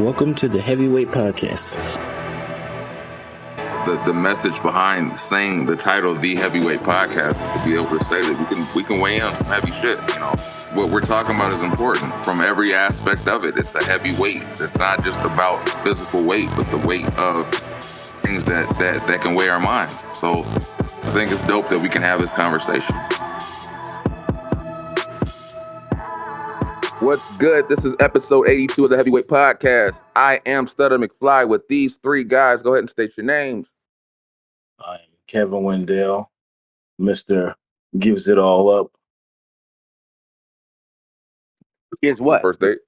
Welcome to the Heavyweight Podcast. The message behind saying the title "The Heavyweight Podcast" is to be able to say that we can weigh in on some heavy shit. You know, what we're talking about is important from every aspect of it. It's a heavy weight. It's not just about physical weight, but the weight of things that can weigh our minds. So I think it's dope that we can have this conversation. What's good? This is episode 82 of the Heavyweight Podcast. I am Stutter McFly with these three guys. Go ahead and state your names. I'm Kevin Wendell, Mr. Gives It All Up. Guess what? First date.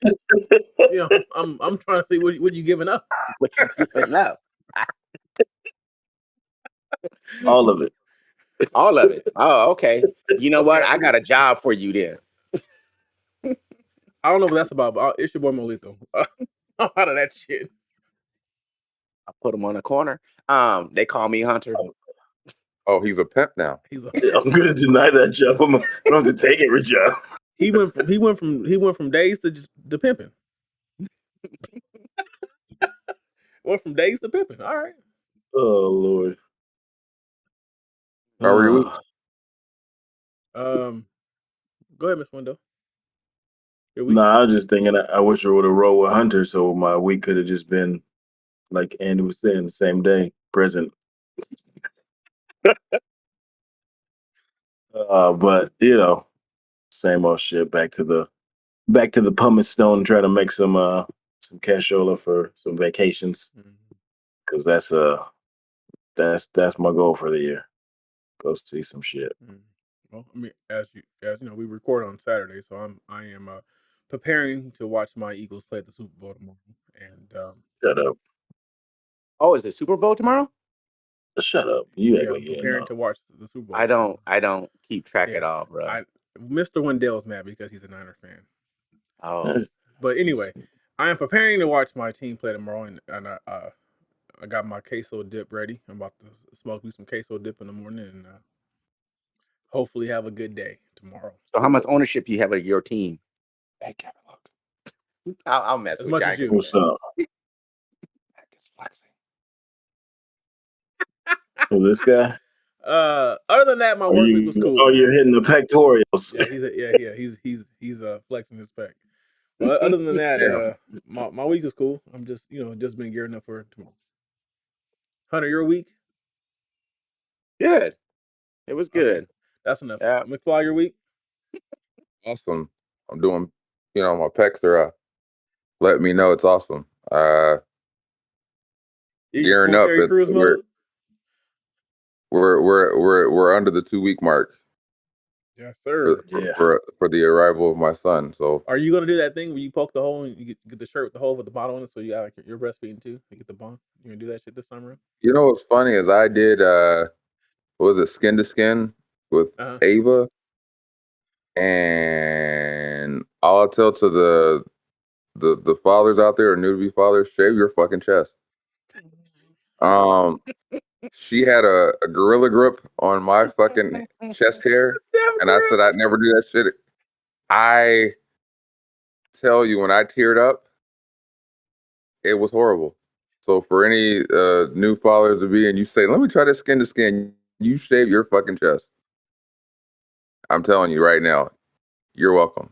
Yeah, I'm trying to see what you giving up. What you giving up? All of it. All of it. Oh, okay. You know what? I got a job for you then. I don't know what that's about, but it's your boy Molito. I'm out of that shit. I put him on a corner. They call me Hunter. Oh, he's a pimp now. I'm gonna deny that job. I'm gonna have to take every job. He went from days to just to pimping. Went from days to pimping. All right. Oh Lord. How are you? Go ahead, Miss Window. Nah, I was just thinking I wish I would have rolled with Hunter, so my week could have just been like Andy was saying, the same day, present. But you know, same old shit. Back to the pumice stone, try to make some cashola for some vacations, because that's my goal for the year. Go see some shit. Well, I mean, as you know, we record on Saturday, so I am preparing to watch my Eagles play the Super Bowl tomorrow. And Shut up. Oh, is it Super Bowl tomorrow? Shut up. You act I'm like preparing to watch the Super Bowl. I don't keep track at all, bro. Mr. Wendell's mad because he's a Niner fan. Oh, but anyway, I am preparing to watch my team play tomorrow, and I got my queso dip ready. I'm about to smoke me some queso dip in the morning, and hopefully have a good day tomorrow. So how much ownership you have of your team? Hey, Kevin, look. I'll mess As with much Jack. as you. What's up? So this guy. Other than that, my work week was cool. Oh, you're hitting the pectorials. Yeah, he's flexing his pec. But other than that, my week is cool. I'm just been gearing up for tomorrow. Hunter, your week? Good. It was good. Okay. That's enough. Yeah. McFly, your week? Awesome. I'm doing, my pecs are letting me know it's awesome. Gearing up. We're under the 2-week mark. Yes, sir. For the arrival of my son. So are you gonna do that thing where you poke the hole and you get the shirt with the hole with the bottle in it, so you got you're breastfeeding too? You get the bond. You gonna do that shit this summer? you know what's funny is I did what was it, Skin to Skin with Ava, and I'll tell to the fathers out there or new to be fathers, shave your fucking chest. She had a gorilla grip on my fucking chest hair, and I said I'd never do that shit. I tell you, when I teared up, it was horrible. So for any new fathers to be, and you say, let me try this Skin to Skin, you shave your fucking chest. I'm telling you right now, you're welcome.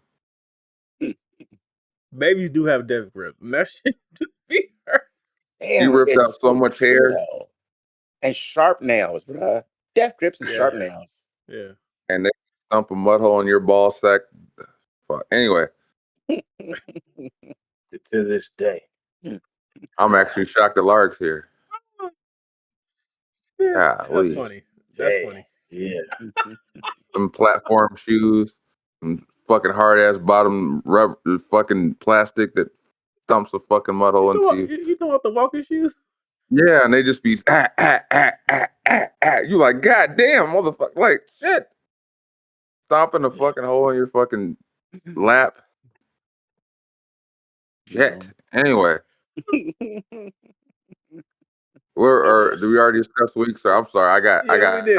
Babies do have death grip, and that shit to be hurt. Damn, you ripped out so much hair. And sharp nails, bro. Death grips and sharp nails. Yeah. And they dump a mud hole in your ball sack. Fuck. Anyway. To this day. I'm actually shocked that Lark's here. Yeah, that's funny. That's funny. Yeah. Some platform shoes, some fucking hard ass bottom rubber fucking plastic that dumps a fucking mud hole into you. You know what the walking shoes? Yeah, and they just be You like, god damn, motherfucker, like shit. Stomping a fucking hole in your fucking lap. Shit. Anyway. Do we already discuss weeks? I'm sorry, I got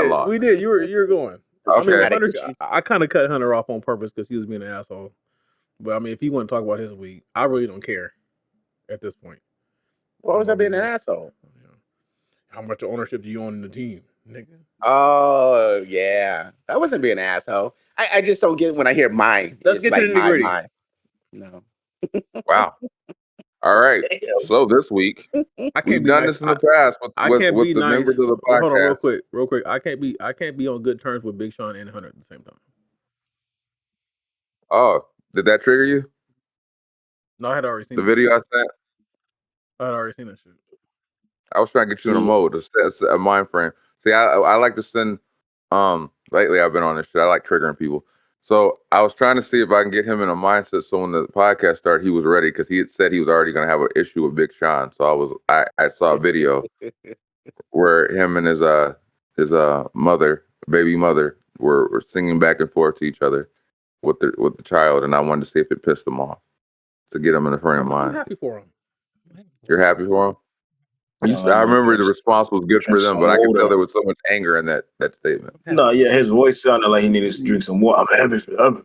lost. We did. You were going. Okay. I mean, I kind of cut Hunter off on purpose because he was being an asshole. But I mean, if he want to talk about his week, I really don't care. at this point. What was I'm I being an over- asshole? you know, how much ownership do you own in the team, nigga? Oh yeah, I wasn't being an asshole. I just don't get when I hear mine. Let's It's get to like the nitty-gritty. mine. No. Wow. All right. So this week I can't we've be done nice. this in the past I with can't be the nice. members of the Hold on, real podcast. quick. I can't be on good terms with Big Sean and Hunter at the same time. Oh, did that trigger you? No, I had already seen The that video shit. I sent? I had already seen that shit. I was trying to get you in a mode, a mind frame. See, I like to send. Lately I've been on this shit. I like triggering people. So I was trying to see if I can get him in a mindset so when the podcast started, he was ready because he had said he was already going to have an issue with Big Sean. So I saw a video where him and his mother, baby mother, were singing back and forth to each other with the child, and I wanted to see if it pissed him off to get him in the frame of I'm mind. happy for him. You're happy for him? Sound I like he remember the drinks- response was good for drinks them, some but I could water. tell there was so much anger in that statement. No, yeah, his voice sounded like he needed to drink some water. I'm happy for him.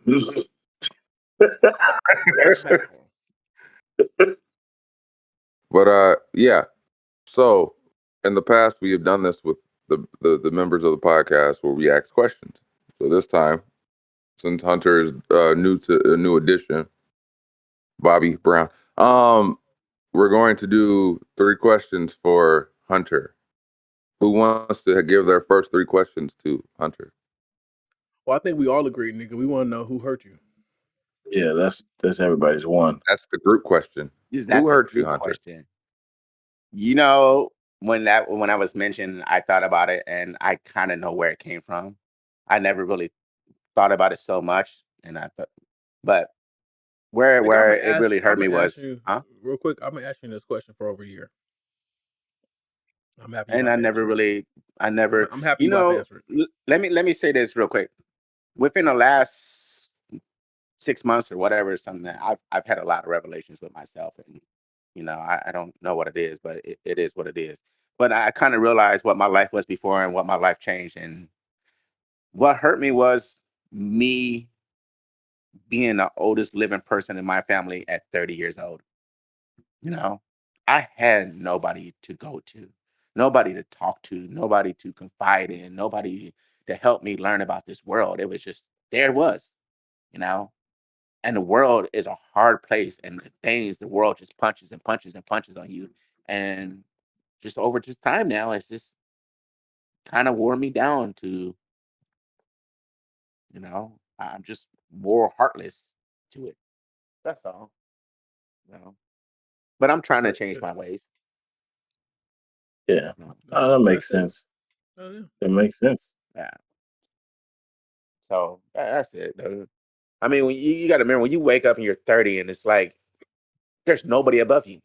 But yeah. So in the past, we have done this with the members of the podcast where we ask questions. So this time, since Hunter is new to a new addition, Bobby Brown, we're going to do 3 questions for Hunter. Who wants to give their first 3 questions to Hunter? Well, I think we all agree, nigga. We want to know who hurt you. Yeah, that's everybody's one. That's the group question. That's Who a hurt you, good Hunter? question. You know, when I was mentioned, I thought about it, and I kind of know where it came from. I never really thought about it so much, but where it really hurt me was, real quick. I've been asking this question for over a year. I'm happy. and I never, I'm happy you about the know, answer. let me say this real quick. Within the last 6 months or whatever, something that I've had a lot of revelations with myself, and I don't know what it is, but it is what it is. But I kind of realized what my life was before and what my life changed, and what hurt me was me being the oldest living person in my family at 30 years old. I had nobody to go to, nobody to talk to, nobody to confide in, nobody to help me learn about this world. It was just there it was, you know. And the world is a hard place, and the world just punches and punches and punches on you. And just over this time now, it's just kind of wore me down to, I'm just more heartless to it. That's all. But I'm trying to change my ways. Yeah, that makes sense. That makes sense. Yeah. So that's it, dude. I mean, when you got to remember when you wake up and you're 30 and it's like there's nobody above you.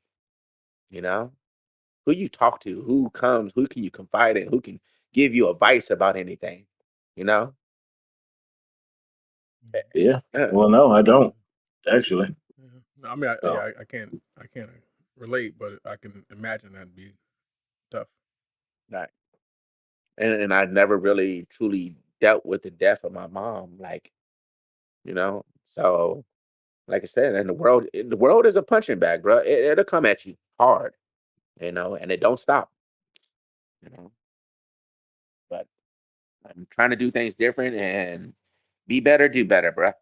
Who you talk to, who comes, who can you confide in, who can give you advice about anything. You know? Yeah. Well, no, I don't actually. I mean, I can't relate, but I can imagine that'd be tough. Right. And I never really truly dealt with the death of my mom, so like I said, and the world is a punching bag, bro. It'll come at you hard, and it don't stop, you know. But I'm trying to do things different and be better, do better, bro.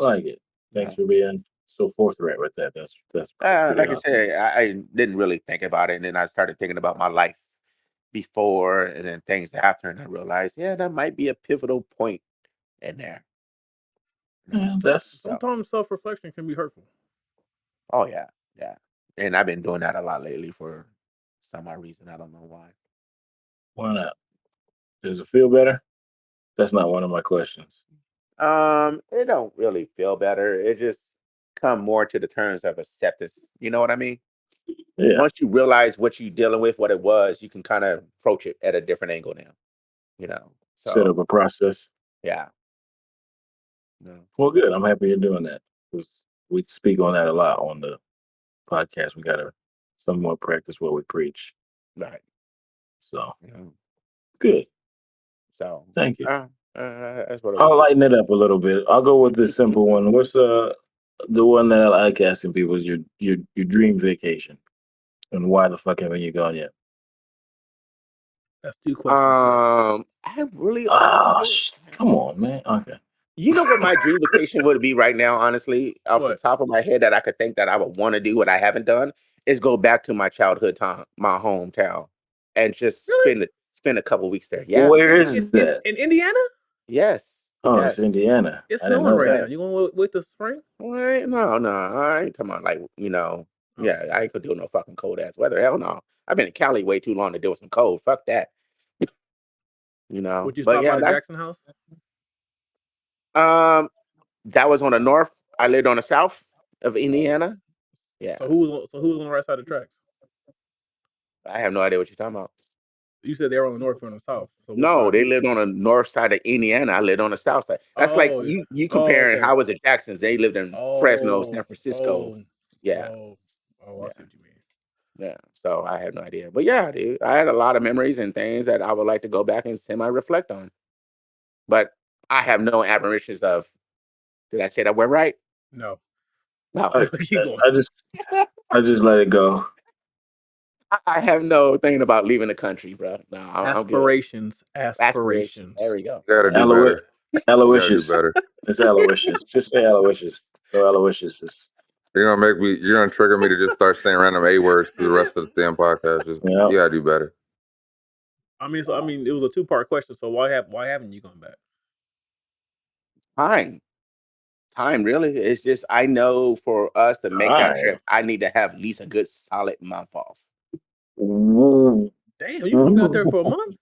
I like it. Thanks for being so forthright with that. That's pretty Like I awesome. said, I didn't really think about it, and then I started thinking about my life before, and then things after, and I realized, yeah, that might be a pivotal point in there. That's Sometimes self-reflection can be hurtful. Oh yeah, yeah, and I've been doing that a lot lately for some odd reason. I don't know why. Why not? Does it feel better? That's not one of my questions. It don't really feel better. It just come more to the terms of acceptance. You know what I mean? Yeah. Once you realize what you're dealing with, what it was, you can kind of approach it at a different angle now. So Set up a process. yeah. No. Well, good. I'm happy you're doing that. 'Cause we speak on that a lot on the podcast. We gotta somewhat practice what we preach. Right. So Yeah. good. So Thank you. that's what it I'll was. lighten it up a little bit. I'll go with this simple one. What's the one that I like asking people is your dream vacation, and why the fuck haven't you gone yet? That's 2 questions, sir. I really, Come on, man. Okay. you know what my dream vacation would be right now, honestly, off the What? top of my head that I could think that I would want to do what I haven't done is go back to my childhood town, my hometown, and just Really? spend a couple weeks there. Yeah. Where is In that? Indiana? Yes. Oh, it's Yes. Indiana. It's I didn't snowing know right that. now. You gonna wait till spring? Wait, no, I ain't talking about like, Oh. yeah, I ain't gonna deal with no fucking cold ass weather. Hell no. I've been in Cali way too long to deal with some cold. Fuck that. Would you But stop yeah, by the Jackson House? that was on the north. I lived on the south of Indiana. Yeah. So who's on the right side of the tracks? I have no idea what you're talking about. You said they were on the north or on the south. So which No, side? they lived on the north side of Indiana. I lived on the south side. That's like Oh, you oh, comparing okay. how was it Jackson's? They lived in Fresno, San Oh, Francisco. oh, Yeah, oh, oh. I yeah, see what you mean. yeah. So I had no idea. But yeah, dude, I had a lot of memories and things that I would like to go back and semi-reflect on. But I have no admirations of. Did I say that word right? No, No. keep going. I just let it go. I have no thing about leaving the country, bro. No, I'm good. Aspirations. Aspirations. There we go. You gotta do Aloy- better. You gotta do Aloysius. better. It's Aloysius. Just say Aloysius. So Aloysius is. You're gonna trigger me to just start saying random A words through the rest of the damn podcast. Just Yeah. you gotta do better. I mean, it was a 2-part question. So why haven't you gone back? Time really. It's just I know for us to make that Time. trip, I need to have at least a good solid month off. You Damn, you gonna be out there for a month?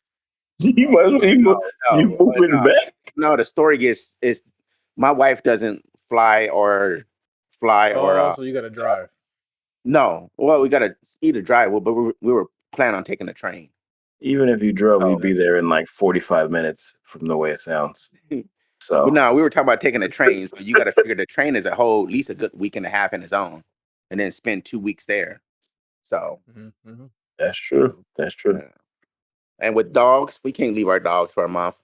might as well you moving back. No, the story is my wife doesn't fly or Oh, so you got to drive. no. Well, we gotta either drive, but we were planning on taking the train. Even if you drove, Oh, you'd be that's there true. in like 45 minutes from the way it sounds. But So no, we were talking about taking the train. So you got to figure the train is a whole at least a good week and a half in its own, and then spend 2 weeks there. So that's true. That's true. yeah. And with dogs, we can't leave our dogs for a month.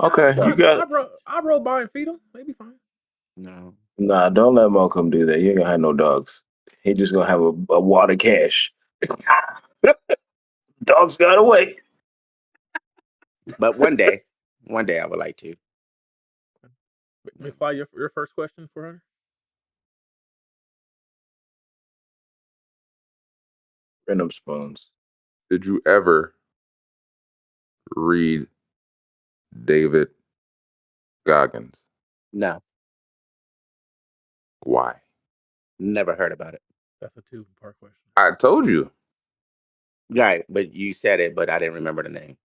Okay, you got. I rode by and feed them. They be fine. No. Nah, don't let Malcolm do that. You ain't gonna have no dogs. He just gonna have a wad of cash. Dogs got away. But one day I would like to. McFly, your first question for her? Random spoons. Did you ever read David Goggins? No, Why? never heard about it. That's a 2-part question. I told you. Right, but you said it, but I didn't remember the name.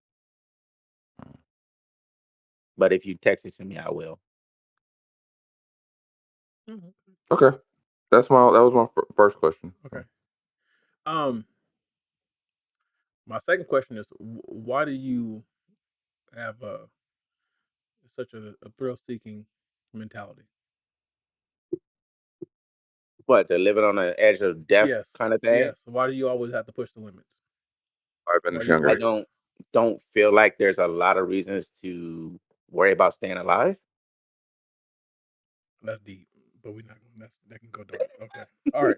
But if you text it to me, I will. Okay, that was my first question. Okay. My second question is, why do you have such a thrill-seeking mentality? What, the living on the edge of death Yes. kind of thing? Yes. Why do you always have to push the limits? 5 minutes Why younger. I don't feel like there's a lot of reasons to worry about staying alive. That's deep, but we're not going. That can go dark. Okay. All right.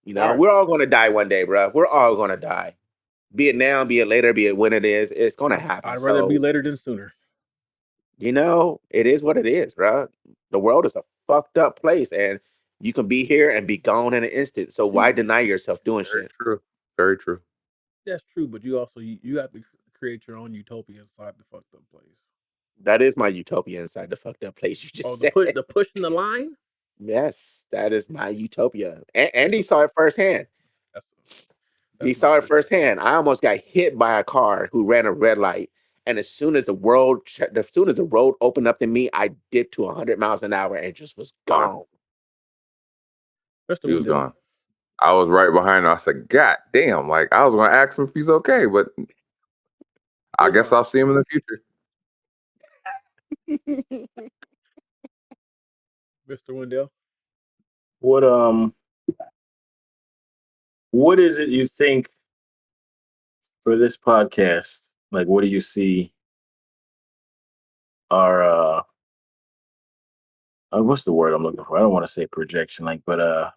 Yeah. All right. We're all going to die one day, bro. We're all going to die. Be it now, be it later, be it when it is. It's going to happen. I'd rather be So, later than sooner. it is what it is, bro. The world is a fucked up place, and you can be here and be gone in an instant. So why deny yourself doing Very shit? true. Very true. That's true, but you also you have to create your own utopia inside the fucked up place. That is my utopia inside the fucked up place you just said. The pushing the line. Yes, that is my utopia. Andy saw it firsthand. He saw it firsthand. I almost got hit by a car who ran a red light. And as soon as the road opened up to me, I dipped to 100 miles an hour and just was gone. Mr. He was Wendell. gone. I was right behind him. I said, God damn, like I was gonna ask him if he's okay, but I guess I'll see him in the future. Mr. Wendell. What is it you think for this podcast? Like, what do you see our what's the word I'm looking for? I don't want to say projection, but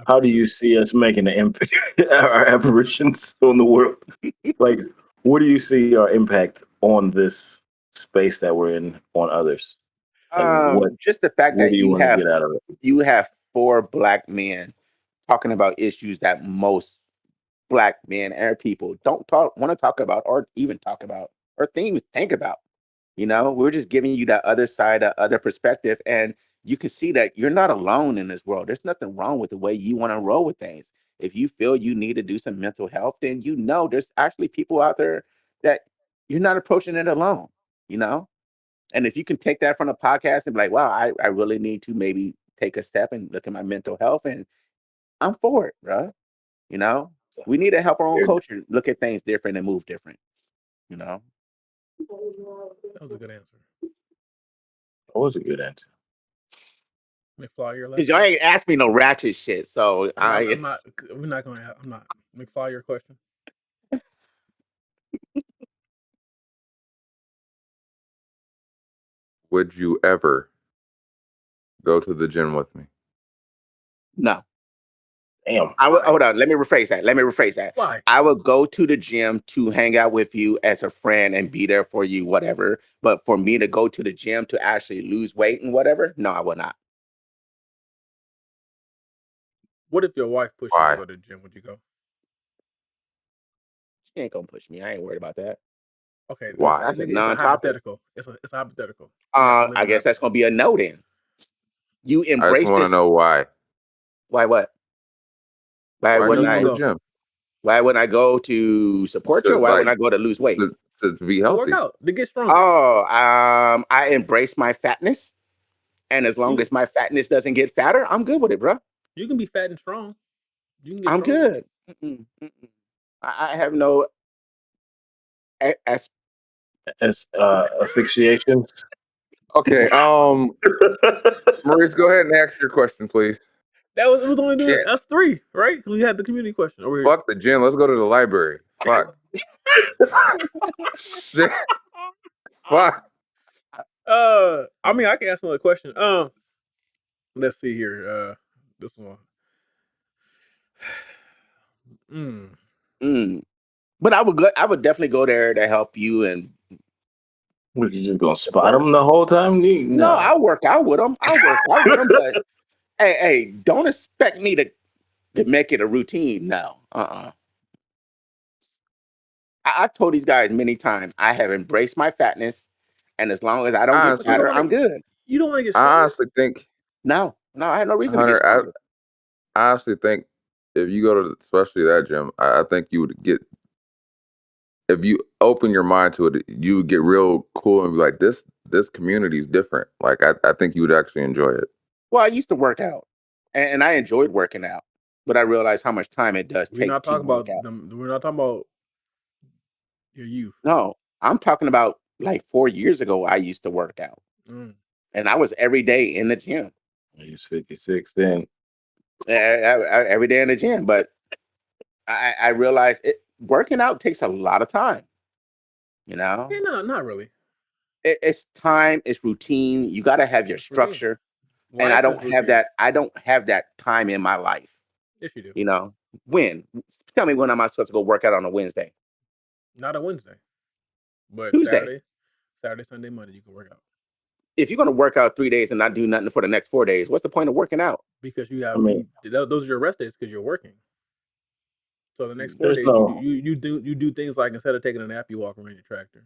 how do you see us making an impact? Our apparitions on the world. Like, what do you see our impact on this space that we're in on others? Like, Just the fact what that do you want to get out of it? you have 4 black men talking about issues that most black men and people don't want to talk about, or even talk about, or think about. We're just giving you that other side, that other perspective, and you can see that you're not alone in this world. There's nothing wrong with the way you want to roll with things. If you feel you need to do some mental health, then there's actually people out there that you're not approaching it alone. You know, and if you can take that from a podcast and be like, wow, I really need to maybe take a step and look at my mental health, and I'm for it, bro. You know, we need to help our own culture look at things different and move different. That was a good answer. That was a good answer. McFly, your Because last y'all question. ain't asked me no ratchet shit, so I'm not. We're not going to. I'm not. McFly, your question. Would you ever go to the gym with me? No. Damn. Hold on. Let me rephrase that. Why? I would go to the gym to hang out with you as a friend and be there for you, whatever. But for me to go to the gym to actually lose weight and whatever, no, I would not. What if your wife pushed you to Why? go to the gym? Would you go? She ain't gonna push me. I ain't worried about that. Okay, Why? That's a it's a non-topic. hypothetical. It's a hypothetical. You have to live I in guess that's gonna be a no then. You I just embrace want to this. know why. Why what? Why Why do wouldn't you go I? to the gym? Why wouldn't I go to support you, or To why like wouldn't I go to lose weight? to be to work healthy. out to get stronger. Oh, I embrace my fatness, and as long You as my fatness doesn't get fatter, I'm good with it, bro. you can be fat and strong. You can get I'm stronger. good. I have no as As asphyxiations. Okay. Maurice, go ahead and ask your question, please. It was only doing Shit. us 3, right? We had the community question. Over here. Fuck the gym. Let's go to the library. Fuck. Shit. Fuck. I mean, I can ask another question. Let's see here. This one. But I would definitely go there to help you and What, you just gonna spot them the whole time? no, Nah. I'll work out with them. But hey, don't expect me to make it a routine. No. I've told these guys many times I have embraced my fatness, and as long as I don't get Honestly, fatter, I'm good. You don't want to get I stronger. honestly think, No, I have no reason to get Hunter, stronger. I honestly think if you go to especially that gym, I think you would get, if you open your mind to it, you would get real cool and be like, this community is different. Like I think you would actually enjoy it. Well, I used to work out, and I enjoyed working out, but I realized how much time it does We're take not to talking work about out. them. We're not talking about your youth. No, I'm talking about like 4 years ago. I used to work out, and I was every day in the gym. He was 56 then. Every day in the gym, but I realized working out takes a lot of time. Yeah, no, not really. It's time, it's routine. You got to have your structure, and I Life is don't have routine. that. I don't have that time in my life. Yes, you do. When? Tell me when am I supposed to go work out on a Wednesday? Not a Wednesday, but Tuesday. Saturday, Sunday, Monday, you can work out If you're going to work out 3 days and not do nothing for the next 4 days, what's the point of working out? because you have. I mean, those are your rest days because you're working. So the next 4 there's days, no. you do things like instead of taking a nap, you walk around your tractor.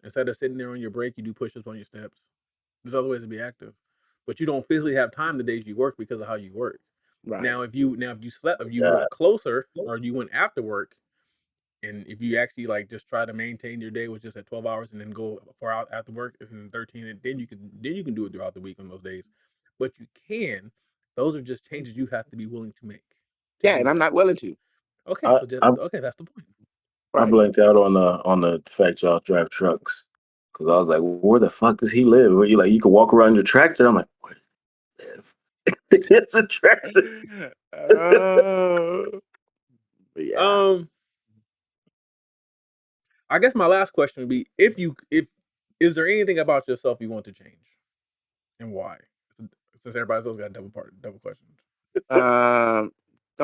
Instead of sitting there on your break, you do push-ups on your steps. There's other ways to be active, but you don't physically have time the days you work because of how you work. Right. Now, if you slept, if you God. work closer, or you went after work, and if you actually like just try to maintain your day with just at 12 hours and then go 4 hours after work and 13, and then you can do it throughout the week on those days. But you can. Those are just changes you have to be willing to make. Yeah, and I'm not willing to. Okay, I, so I, okay, that's the point. I Right. blanked out on the fact y'all drive trucks because I was like, where the fuck does he live? Where you like you can walk around your tractor? I'm like, where does he live? It's a tractor. Yeah. I guess my last question would be if Is there anything about yourself you want to change, and why? Since everybody else got double questions. The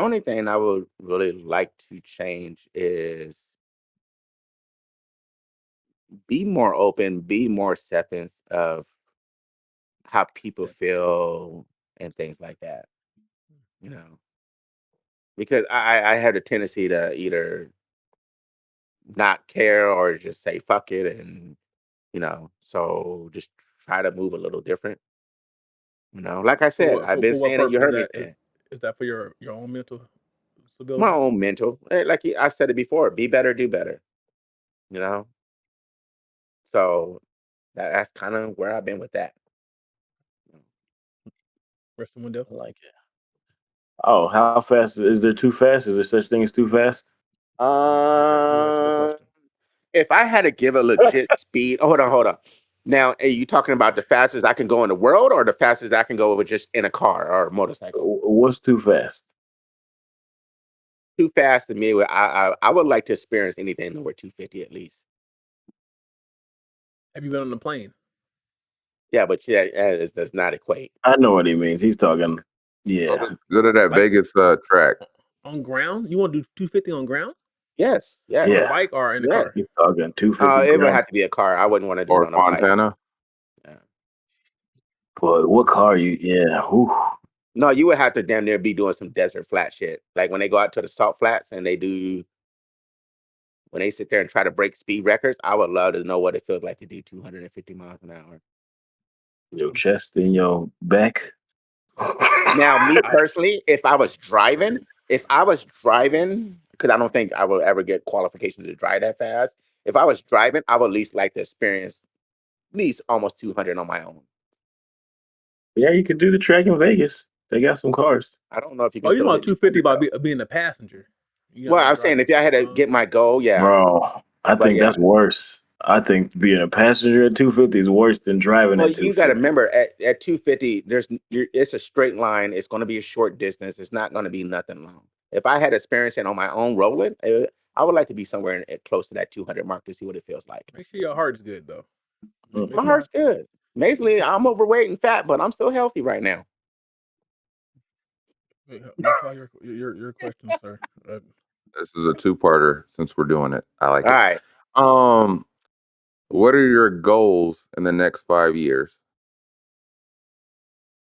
only thing I would really like to change is be more open, be more acceptance of how people feel and things like that. You know, because I had a tendency to either not care or just say fuck it, and so just try to move a little different. Like I For said, what? I've been For what saying it. You purpose is heard me that? say it. Is that for your own mental My stability? own mental, I said it before. Be better, do better. You know, so that's kind of where I've been with that. Rest of Wendell. I like it. Oh, how fast is there too fast? Is there such thing as too fast? Go answer the question. If I had to give a legit speed, hold on. Now, are you talking about the fastest I can go in the world, or the fastest I can go with just in a car or a motorcycle? What's too fast? Too fast to me. I would like to experience anything over 250 at least. Have you been on the plane? Yeah, but yeah, it does not equate. I know what he means. He's talking. Yeah. Go to that Like Vegas track. on ground? You want to do 250 on ground? Yes, On a Yeah. bike or in the yes. car? He's talking 250 It would ground. have to be a car. I wouldn't want to do it Or on a bike. Fontana. Yeah. But what car you? Yeah. Whew. No, you would have to damn near be doing some desert flat shit. Like when they go out to the salt flats and when they sit there and try to break speed records, I would love to know what it feels like to do 250 miles an hour. Your chest and your back. Now, me I personally, if I was driving, because I don't think I will ever get qualifications to drive that fast. If I was driving, I would at least like to experience at least almost 200 on my own. Yeah, you could do the track in Vegas. They got some cars. I don't know if you Oh, can you still about hit 250 200 by though. being a passenger. You're Well, not I'm saying driving. if I had to get my goal, yeah. Bro, I But think yeah. that's worse. I think being a passenger at 250 is worse than driving Well, at you got to 250. remember at 250, it's a straight line. It's going to be a short distance. It's not going to be nothing long. If I had experience it on my own rolling, I would like to be somewhere close to that 200 mark to see what it feels like. Make sure your heart's good though. Mm. My heart's good. Amazingly, I'm overweight and fat, but I'm still healthy right now. Mafla, your question, sir. This is a two-parter since we're doing it. I like All it. right. What are your goals in the next 5 years?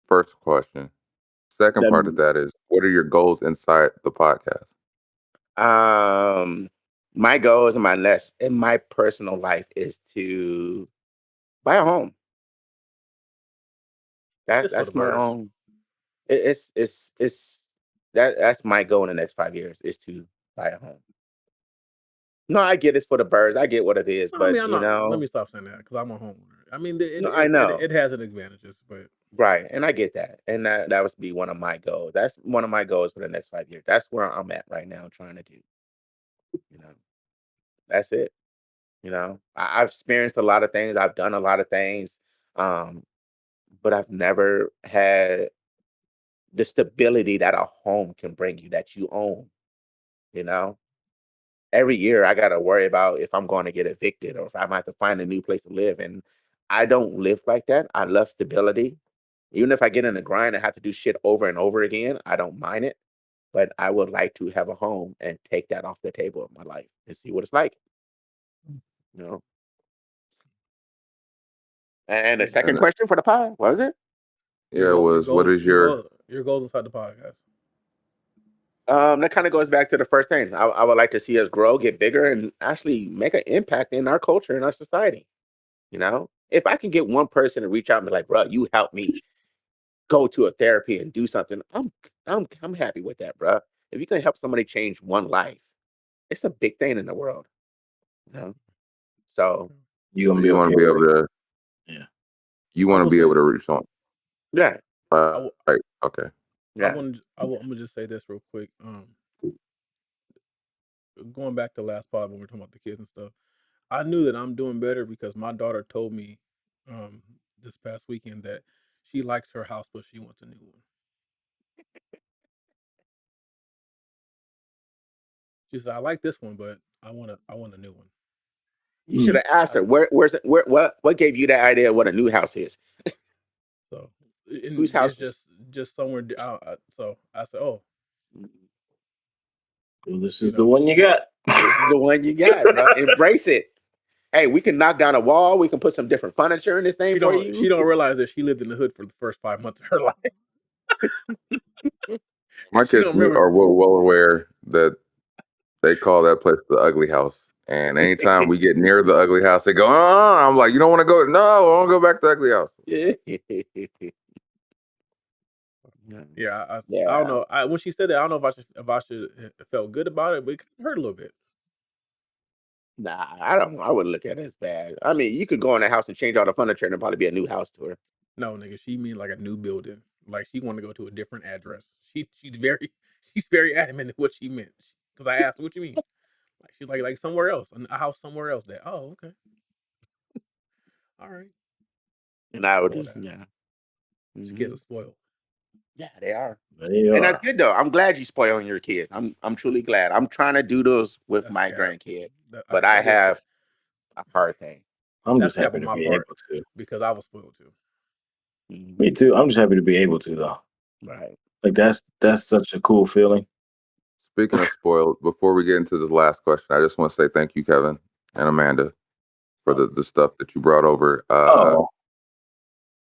First question. Second part of that is, what are your goals inside the podcast? My goals in my personal life is to buy a home. Just for the That's my birds. own. It's that's my goal in the next 5 years is to buy a home. No, I get it's for the birds. I get what it is, No, I but mean, I'm not. Let me stop saying that because I'm a homeowner. I mean, no, I know. it has its advantages, but Right, and I get that, and that would be one of my goals. That's one of my goals for the next 5 years. That's where I'm at right now, trying to do. You know, that's it. I've experienced a lot of things. I've done a lot of things, um, but I've never had the stability that a home can bring you that you own. You know, every year I got to worry about if I'm going to get evicted or if I might have to find a new place to live, and I don't live like that. I love stability. Even if I get in the grind and have to do shit over and over again, I don't mind it. But I would like to have a home and take that off the table of my life and see what it's like. You know. And the second And question for the pie, what was it? your it was, what goals, is your your goals inside the podcast. That kind of goes back to the first thing. I would like to see us grow, get bigger, and actually make an impact in our culture and our society. If I can get one person to reach out and be like, "Bro, you helped me go to a therapy and do something," I'm happy with that, bro. If you can help somebody change one life, it's a big thing in the world. You know? So You gonna be you want okay to be with able it? to Yeah. you I want to will be able say, to reach on yeah, right? Okay. yeah. I'm gonna just say this real quick. Going back to last pod when we were talking about the kids and stuff, I knew that I'm doing better because my daughter told me, um, this past weekend that she likes her house, but she wants a new one. She said, "I like this one, but I want a new one." You should have asked her what gave you that idea of what a new house is. So Whose house? it's just somewhere. So I said, oh, Well, this you is the know, one you got. This is the one you got, bro. Embrace it. Hey, we can knock down a wall. We can put some different furniture in this thing for you. she don't realize that she lived in the hood for the first 5 months of her life. My She kids don't remember. are well aware that they call that place the ugly house. And anytime we get near the ugly house, they go, oh, I'm like, you don't want to go? No, I want to go back to the ugly house. Yeah, I Yeah. don't know. When she said that, I don't know if I should have felt good about it, but it hurt a little bit. Nah, I don't. I wouldn't look at it as bad. I mean, you could go in the house and change all the furniture, and it'd probably be a new house to her. No, nigga, she mean like a new building. Like she want to go to a different address. She's very she's very adamant in what she meant. Because I asked, what you mean? Like she's like somewhere else, a house somewhere else. That okay, all right. And I would Spoiled just, ass. yeah, Kids Mhm. are spoiled. Yeah, they are, They and that's are. good though. I'm glad you spoiling your kids. I'm truly glad. I'm trying to do those with That's my cap. grandkid, That but I that's have a hard thing. I'm that's just cap happy on to my be part able to. because I was spoiled too. Me too. I'm just happy to be able to though. Right. Like that's such a cool feeling. Speaking of spoiled, before we get into this last question, I just want to say thank you, Kevin and Amanda, for the stuff that you brought over. Oh,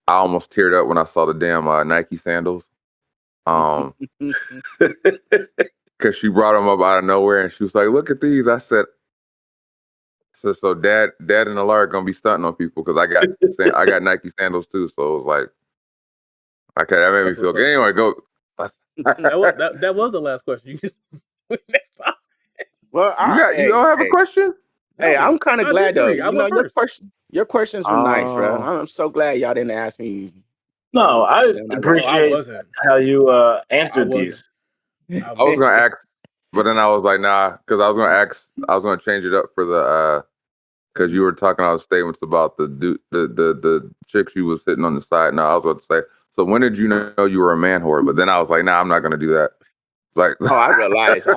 I almost teared up when I saw the damn Nike sandals. Because she brought them up out of nowhere, and she was like, "Look at these." I said, "So Dad and Alara are gonna be stunting on people because I got Nike sandals too." So it was like, okay, that made me That's feel what's good. up. Anyway, go. That was the last question. You just next time. Well, You don't have a question? hey, No, I'm kind of I did glad though. 3. I You know, went first. your questions were nice, bro. Oh, I'm so glad y'all didn't ask me. no, I When I got No, I appreciate wasn't. how you I answered wasn't. these. I I was wasn't. gonna ask, but then I was like, nah, because I was gonna change it up for the because you were talking all the statements about the chicks you was hitting on the side. No, I was about to say, so when did you know you were a man whore? But then I was like, nah, I'm not gonna do that. Like, Oh, I realized that.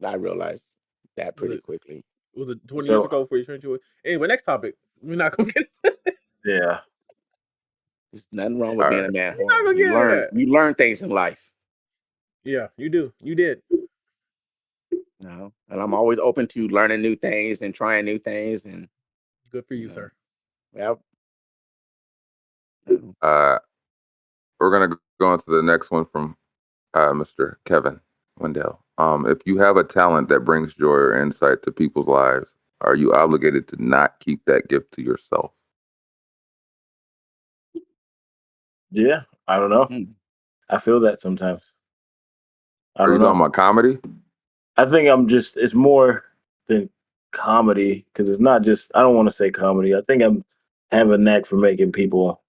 I realized that Was pretty it quickly. 20 years So ago before you turned to it? Anyway, next topic. We're not gonna get yeah, There's nothing wrong with all being a right, man we're not whore. gonna get into that. You learn things in life. Yeah, you do. You did. You know, and I'm always open to learning new things and trying new things, and Good for you you, know, sir. well, you we're gonna go into the next one from Mr. Kevin Wendell. If you have a talent that brings joy or insight to people's lives, are you obligated to not keep that gift to yourself? yeah. I don't know. know. I feel that sometimes. I Are you don't talking know. about comedy? I think I'm just. It's more than comedy because it's not just. I don't want to say comedy. I think I'm have a knack for making people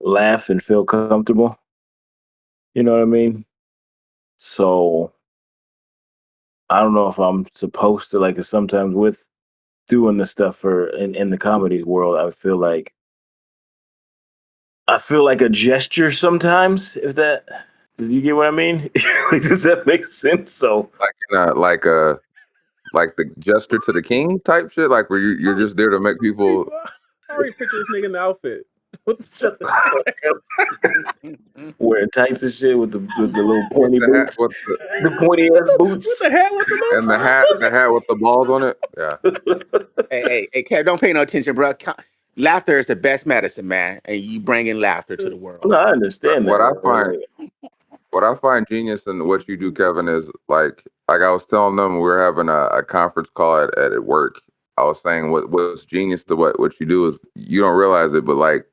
laugh and feel comfortable. You know what I mean? So I don't know if I'm supposed to like. 'Cause sometimes with doing the stuff for in the comedy world, I feel like a gesture sometimes. If that, did you get what I mean? Like, does that make sense? So Like the gesture to the king type shit, like where you're just there to make people. I already picture this nigga in the outfit. shut the fuck up. Wearing tights and shit with the little With pointy the hat, boots, with the pointy ass With boots. the hat with the little and the hat with the balls on it. Yeah. Hey, Kev, don't pay no attention, bro. Laughter is the best medicine, man, and you bringing laughter to the world. No, I understand What that. I But find what I find genius in what you do, Kevin, is like I was telling them we were having a conference call at work. I was saying what's genius to what you do is you don't realize it, but like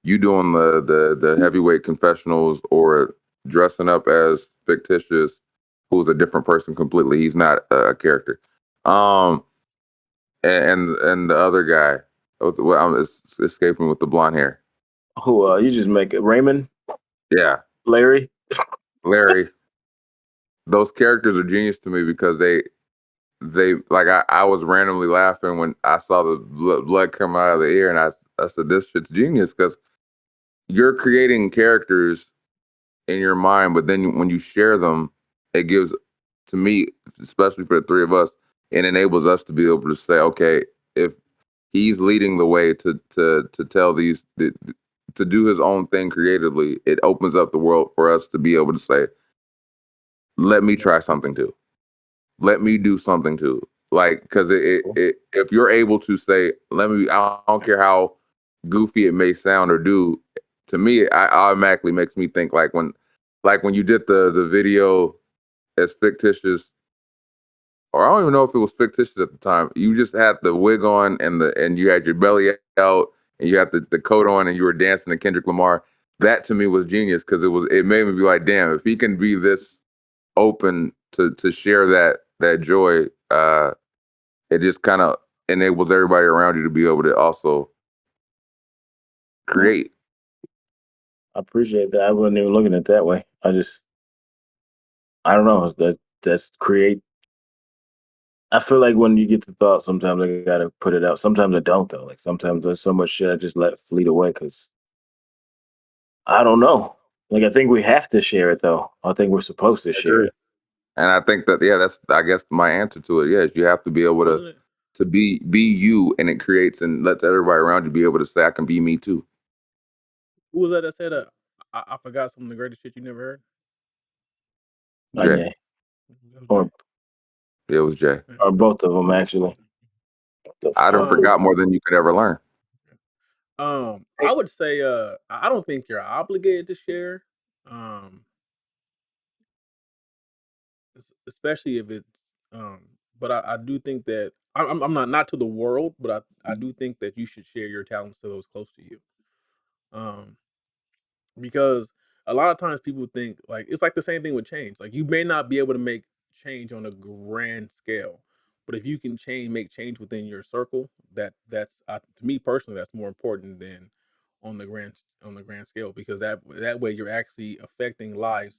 you doing the heavyweight confessionals or dressing up as fictitious, who's a different person completely. He's not a character. Um, and the other guy, I'm escaping with the blonde hair. who you just make it Raymond, Yeah, Larry. Larry. Those characters are genius to me because they like I was randomly laughing when I saw the blood come out of the ear, and I said this shit's genius because you're creating characters in your mind, but then when you share them, it gives to me, especially for the three of us, it enables us to be able to say, okay, if he's leading the way to tell to do his own thing creatively, it opens up the world for us to be able to say, let me try something too. Let me do something too. Like, because if you're able to say, I don't care how goofy it may sound or do, to me, it automatically makes me think like when you did the video as fictitious, or I don't even know if it was fictitious at the time. You just had the wig on and you had your belly out and you had the coat on and you were dancing to Kendrick Lamar. That to me was genius because it made me be like, damn, if he can be this open to share that joy, it just kind of enables everybody around you to be able to also create. I appreciate that. I wasn't even looking at it that way. I don't know. That's create. I feel like when you get the thought, sometimes I gotta put it out. Sometimes I don't though. Like sometimes there's so much shit I just let fleet away because I don't know. Like I think we have to share it though. I think we're supposed to share it. And I think that that's I guess my answer to it. Yes, you have to be able to be you, and it creates and lets everybody around you be able to say, I can be me too. Who was that said I forgot some of the greatest shit you never heard? Jay. Or it was Jay. Or both of them actually. I done forgot more than you could ever learn. I would say I don't think you're obligated to share. Especially if it's but I do think that I'm not to the world, but I do think that you should share your talents to those close to you. Because a lot of times people think like it's like the same thing with change. Like you may not be able to make change on a grand scale, but if you can make change within your circle, that's to me personally that's more important than on the grand scale, because that way you're actually affecting lives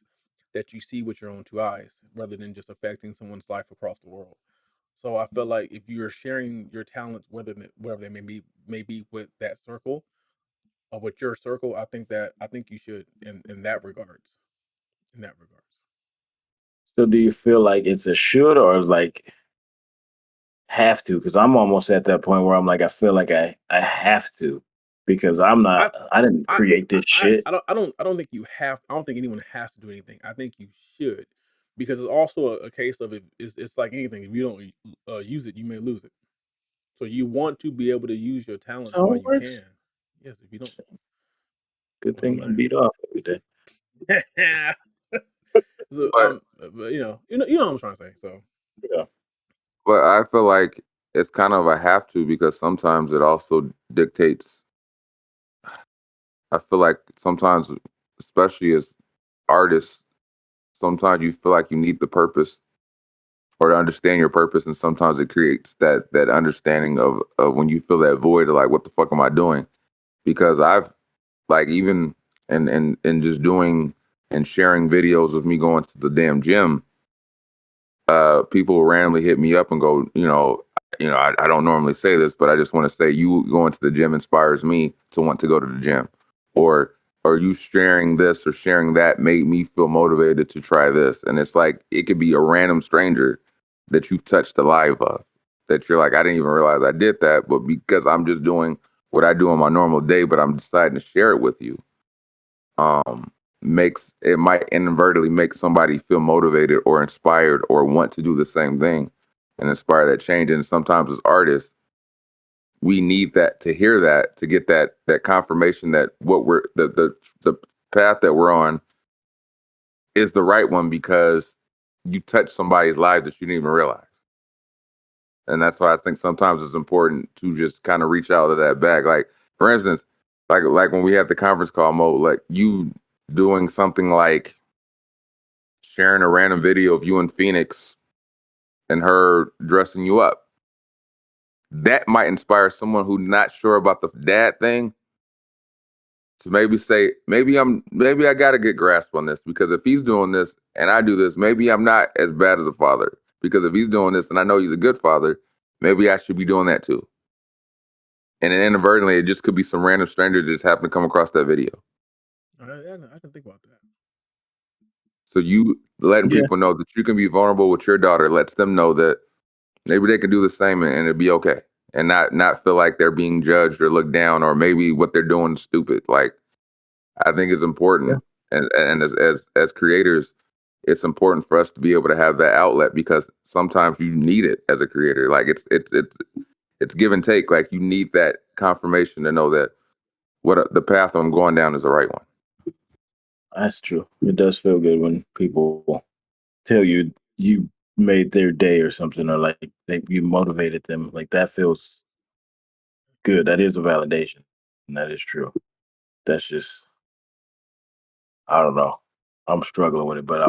that you see with your own two eyes rather than just affecting someone's life across the world. So I feel like if you're sharing your talents, whether they may be with that circle or with your circle, I think you should in that regards. In that regards. So do you feel like it's a should or like have to? Because I'm almost at that point where I'm like, I feel like I have to because I didn't create this shit. I don't think you have. I don't think anyone has to do anything. I think you should, because it's also a case of it's like anything. If you don't use it, you may lose it. So you want to be able to use your talents So while it you works. can. Yes, if you don't. Good thing I'm beat off every day. So but you know what I'm trying to say. So Yeah. But I feel like it's kind of a have to because sometimes it also dictates. I feel like sometimes, especially as artists, sometimes you feel like you need the purpose or to understand your purpose, and sometimes it creates that understanding of when you feel that void of like, what the fuck am I doing? Because I've like even and just doing and sharing videos of me going to the damn gym, people will randomly hit me up and go, I don't normally say this, but I just want to say you going to the gym inspires me to want to go to the gym, or you sharing this or sharing that made me feel motivated to try this. And it's like it could be a random stranger that you've touched the life of, that you're like, I didn't even realize I did that, but because I'm just doing what I do on my normal day, but I'm deciding to share it with you, makes it might inadvertently make somebody feel motivated or inspired or want to do the same thing and inspire that change. And sometimes as artists, we need that to hear that, to get that confirmation that what we're the path that we're on is the right one, because you touch somebody's life that you didn't even realize. And that's why I think sometimes it's important to just kind of reach out to that bag. Like, for instance, like when we have the conference call mode, like you doing something like sharing a random video of you in Phoenix and her dressing you up. That might inspire someone who's not sure about the dad thing to maybe say, maybe I got to get grasp on this, because if he's doing this and I do this, maybe I'm not as bad as a father, because if he's doing this and I know he's a good father, maybe I should be doing that too. And then inadvertently, it just could be some random stranger that just happened to come across that video. I didn't think about that. So you letting people know that you can be vulnerable with your daughter lets them know that Maybe they could do the same and it'd be okay, and not feel like they're being judged or looked down, or maybe what they're doing is stupid. Like, I think it's important, and as creators, it's important for us to be able to have that outlet, because sometimes you need it as a creator. Like, it's give and take. Like, you need that confirmation to know that the path I'm going down is the right one. That's true. It does feel good when people tell you you made their day or something, or like you motivated them. Like, that feels good. That is a validation, and that is true. That's just, I don't know. I'm struggling with it, but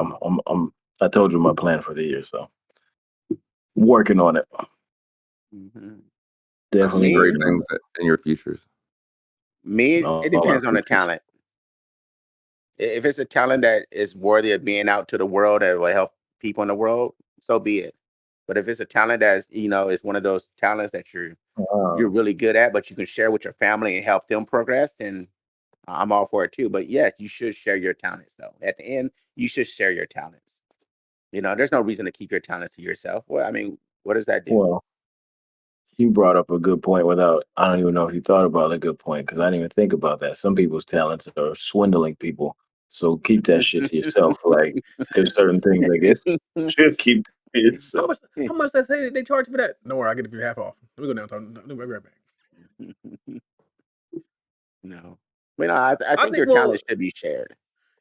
I told you my plan for the year, so working on it. Mm-hmm. I see Definitely great working on things in your futures. Me, all it our depends on the futures. talent. If it's a talent that is worthy of being out to the world that will help people in the world, so be it. But if it's a talent that's, is one of those talents that you're really good at, but you can share with your family and help them progress, then I'm all for it too. But yeah, you should share your talents though. At the end, you should share your talents. There's no reason to keep your talents to yourself. Well, I mean, what does that do? Well, you brought up a good point without, I don't even know if you thought about a good point, because I didn't even think about that. Some people's talents are swindling people. So keep that shit to yourself. Like, there's certain things I guess you should keep to How yourself. much? How much they say they charge for that? No worry, I get it for you half off. Let me go downtown. Let me be right back. No. I I think think. your Well, talents should be shared.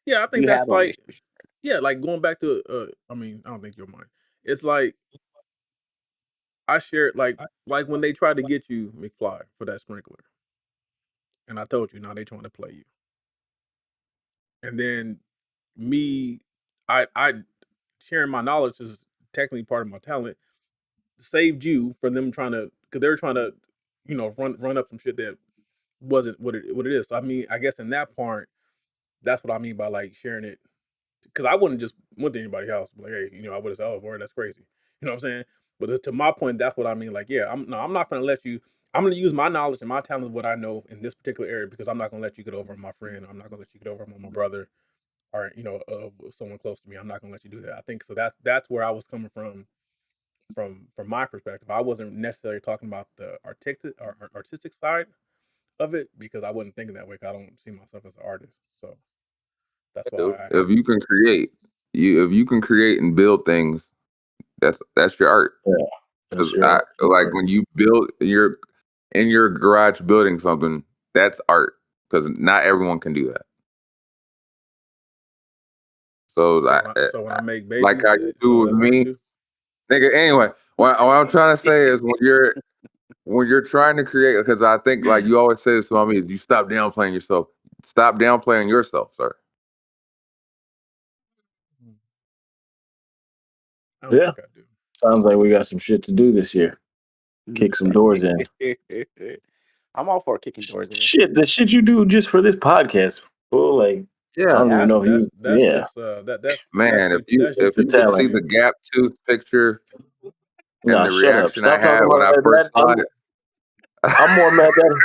yeah, I If think you have that's them, they like, should be shared. yeah, like going back to. I mean, I don't think you're mine. It's like I shared like when they tried to get you McFly for that sprinkler, and I told you now they trying to play you, and then me, I sharing my knowledge is technically part of my talent. Saved you from them trying to, because they're trying to, run up some shit that wasn't what it is. So I mean, I guess in that part, that's what I mean by like sharing it, because I wouldn't just went to anybody's house, like, hey, I would have said, oh, boy, that's crazy. You know what I'm saying? But to my point, that's what I mean. Like, yeah, I'm not gonna let you. I'm gonna use my knowledge and my talent, what I know in this particular area, because I'm not gonna let you get over on my friend. I'm not gonna let you get over on my brother, or someone close to me. I'm not gonna let you do that. I think so. That's where I was coming from my perspective. I wasn't necessarily talking about the artistic side of it, because I wasn't thinking that way. 'Cause I don't see myself as an artist, so that's why I If had. you can create, if you can create and build things, that's your art. Yeah. That's 'Cause your like when you build in your garage building something, that's art. Because not everyone can do that. So So when I make like babies, how you so do with that's art me, too. nigga. Anyway, what I'm trying to say is when you're trying to create, because I think like you always say this about me, is you stop downplaying yourself. Stop downplaying yourself, sir. I don't Yeah. think I do. Sounds like we got some shit to do this year. Kick some doors in. I'm all for kicking doors in. Shit, the shit you do just for this podcast, fool. Like, I Yeah, don't even Yeah. know if you. That's Yeah, just that's man. you that's that's If the you you could pushing see talent. the me. gap tooth picture and Nah, the shut up. reaction I Stop had talking when about I that. first saw it, I'm more mad that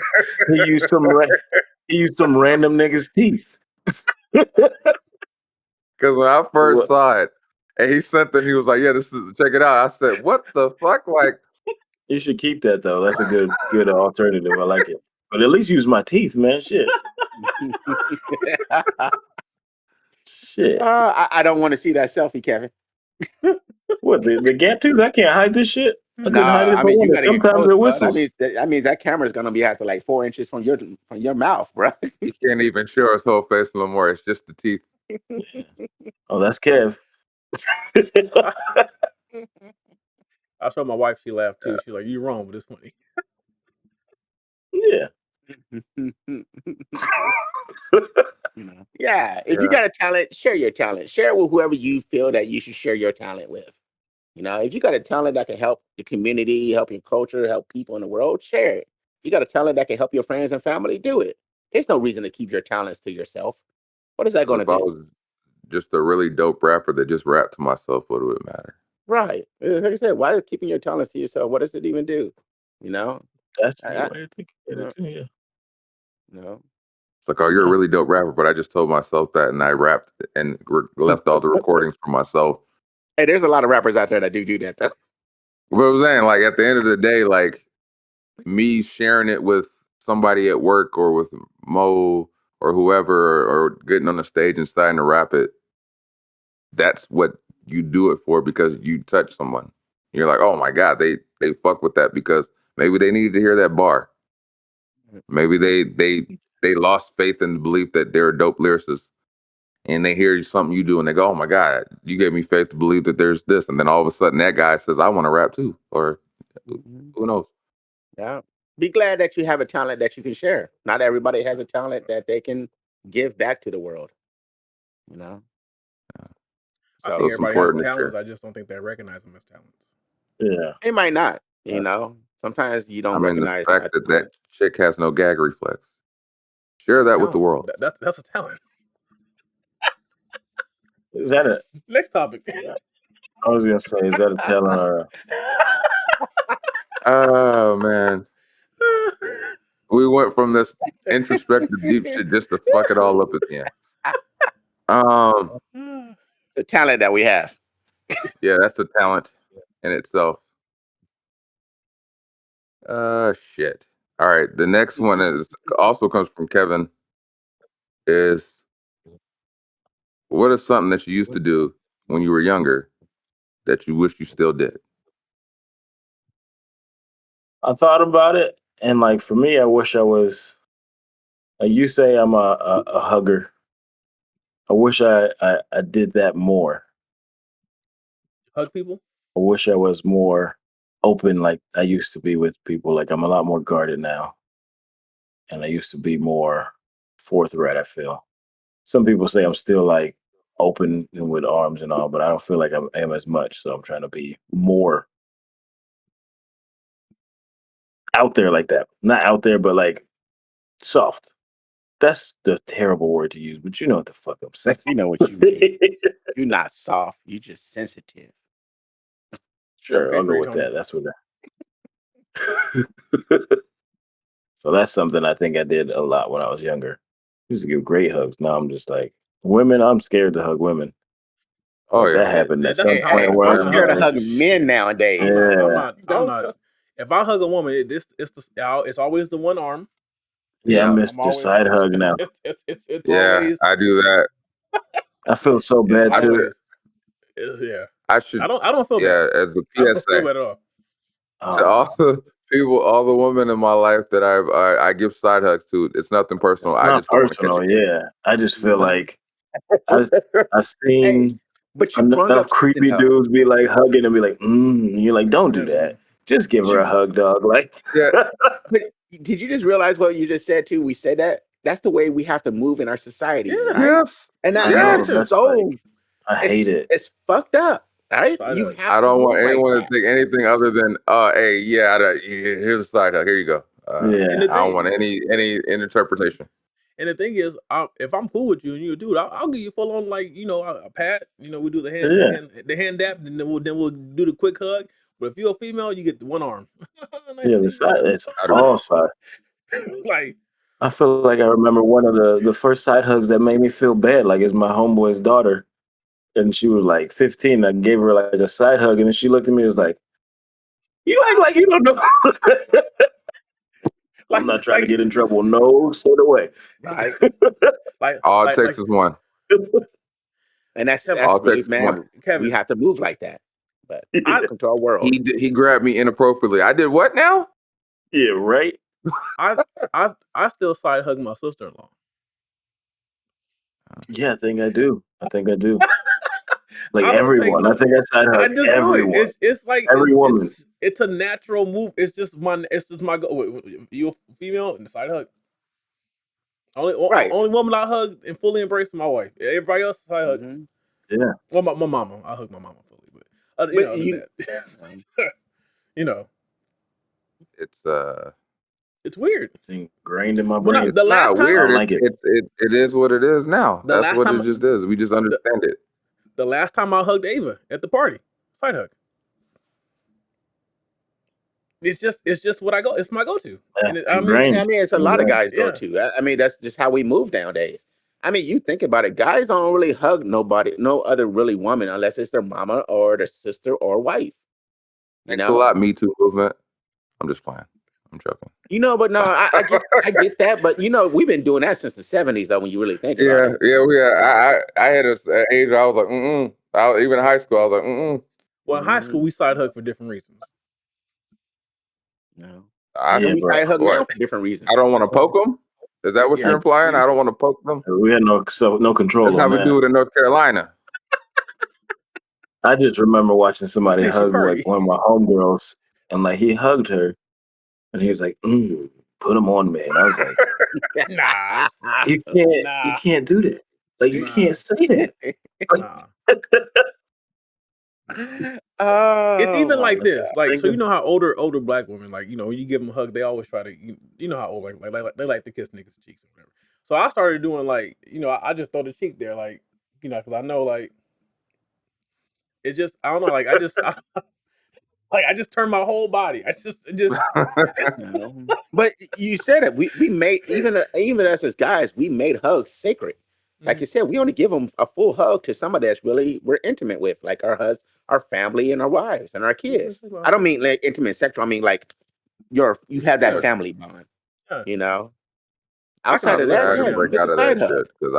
he used he used some random nigga's teeth. because when I first What? saw it, and he sent them, he was like, "Yeah, this is check it out." I said, "What the fuck?" Like, You should keep that though. That's a good alternative. I like it. But at least use my teeth, man. Shit. Shit. I don't want to see that selfie, Kevin. What, the gap tooth? I can't hide this shit. I No, couldn't hide it if I I mean you wanted. got to get Sometimes close, it bro. whistles. That means that camera's gonna be at like 4 inches from your mouth, bro. he can't even show his whole face no more. It's just the teeth. Oh, that's Kev. I showed my wife, she laughed Yeah. too. She's like, "You wrong, but it's funny." Yeah. Yeah. If you Yeah. got a talent, share your talent. Share it with whoever you feel that you should share your talent with. If you got a talent that can help the community, help your culture, help people in the world, share it. If you got a talent that can help your friends and family, do it. There's no reason to keep your talents to yourself. What is that But going if to I do? was just a really dope rapper that just rapped to myself, what would it matter? Right. Like I said, why keeping your talents to yourself? What does it even do? You know? That's a I, good I, way to think you of know, it too, yeah. you know. It's like, oh, you're a really dope rapper, but I just told myself that, and I rapped and left all the recordings for myself. Hey, there's a lot of rappers out there that do that though. But I'm saying, like, at the end of the day, like, me sharing it with somebody at work or with Mo or whoever, or getting on the stage and starting to rap it, that's what you do it for, because you touch someone. You're like, oh my God, they fuck with that because maybe they needed to hear that bar. Maybe they lost faith in the belief that they're a dope lyricist, and they hear something you do and they go, oh my God, you gave me faith to believe that there's this. And then all of a sudden that guy says, I want to rap too. Or who knows? Yeah. Be glad that you have a talent that you can share. Not everybody has a talent that they can give back to the world. You know? I So think So it's everybody has important to talents. share. I just don't think they recognize them as talents. Yeah. they might not, you Yeah. know. Sometimes you I don't mean, the recognize fact a that that talent. chick has no gag reflex. Share That's a that with the talent. world. That's a talent. Is that a? Next topic. I was gonna say, is that a talent or? Oh man. We went from this introspective deep shit just to fuck it all up again. Um, It's a talent that we have. yeah, that's a talent in itself. Shit. All right, the next one is also comes from Kevin. Is what is something that you used to do when you were younger that you wish you still did? I thought about it, and like for me, I wish I was. Like you say, I'm a hugger. I wish I did that more. Hug people. I wish I was more open, like I used to be with people. Like I'm a lot more guarded now, and I used to be more forthright. I feel. Some people say I'm still like open and with arms and all, but I don't feel like I am as much. So I'm trying to be more out there like that. Not out there, but like soft. That's the terrible word to use, but you know what the fuck I'm saying. You know what you mean. You're not soft. You're just sensitive. Sure, Okay, I'll go Great with Tony. that. That's what So that's something I think I did a lot when I was younger. Used to give great hugs. Now I'm just like women. I'm scared to hug women. Oh Like that yeah, happened at That's a some point talent. Hey, where I'm Learning to I'm hug scared to like, hug women. men nowadays. yeah, I'm Don't, not. don't. If I hug a woman, it's always the one arm. You yeah, know, I'm yeah, I'm Mr. always Side Hug now. it's yeah. always I do that. I feel so it's bad I should. too. always yeah. I should. I don't feel bad. Yeah, as a I don't feel PSA bad at all. to Oh, all the people, all the women in my life that I give side hugs to. It's nothing personal. it's I not just don't want to catch a personal. case. Yeah, I just feel Mhm. like I I've Hey, seen but you brung enough up something creepy though. dudes be like hugging and be like, You're like, don't do Yeah. that. Just give But her a you, hug, dog. Like, Yeah, but did you just realize what you just said too? We said that. That's the way we have to move in our society, Yeah. right? yes, And I that, and know that's yes. that's like so I hate it. it's fucked up, right? Side You hug. have I to don't want move like anyone to that. think anything other than, hey, yeah, here's a side hug. Here you go. And Yeah, the I don't thing want any interpretation. and the thing is, if I'm cool with you and you a dude, I'll give you full on like a pat. We do yeah, the hand dap, and then we'll do the quick hug. But if you're a female, you get the one arm. Nice yeah. to The see you, side, girl. it's I do. all side. Like I feel like I remember one of the first side hugs that made me feel bad. Like it's my homeboy's daughter, and she was like 15. I gave her like a side hug, and then she looked at me and was like, "You act like you don't know." I'm like not trying to like get in trouble. No sort of way. Right. like All it like takes like is one. And Kevin. All that's it really takes is one. man. We Kevin, have to move like that. But I welcome to our world. He grabbed me inappropriately. I did what now? Yeah, right. I I still side hug my sister in law. Yeah, I think I do. I think I do. Like I don't take everyone. I no. think I side I hug just do it. everyone. It's like Every woman. it's a natural move. It's just my go. You a female and side hug. Right. Only woman I hug and fully embrace my wife. Everybody else side hug. Hmm. Yeah. Well, my mama. I hug my mama fully, but But other than you, that, you know, It's it's weird. It's ingrained in my When brain. it's the last not I time weird. don't like it. It is what it is now. the That's last what time it just is. We just the, understand it. the last time I hugged Ava at the party, side hug. It's just what I go. It's my go to, Yeah, and it's I mean, I ingrained. mean, it's a lot of Ingrained. guys go yeah. to. I mean, that's just how we move nowadays. I mean, you think about it. Guys don't really hug nobody, no other really woman, unless it's their mama or their sister or wife. Thanks a lot, Me Too movement. I'm just playing. I'm joking. But no, I get that, but we've been doing that since the 70s though. When you really think about it. I had an age where I was like, even in high school, I was like, Well, in high school, we side hug for different reasons. No. I And we but side hug what? now for different reasons. I don't want to poke them. Is that what Yeah. you're implying? I don't want to poke them. we had no control That's how on we that. do it in North Carolina. I just remember watching somebody Hey, hug Shapari. like one of my homegirls, and like he hugged her, and he was like, "Put him on me," and I was like, Nah. "You can't do that. Like you can't say that." Nah. Oh, It's even like my this. Like, so Thinking- you know how older black women, like, when you give them a hug, they always try to, you know how old, like they like to kiss niggas' cheeks or whatever. So I started doing like, I just throw the cheek there, like, because I know, like, it just, I don't know, like, I just turn my whole body. It just. No. But you said it. We made even us as guys, we made hugs sacred. Like you said, we only give them a full hug to somebody that's really we're intimate with, like our family and our wives and our kids. I don't mean like intimate sexual. I mean like you have that family bond. Yeah. Outside of I that, had to yeah, break you get out the of side that hug. shit because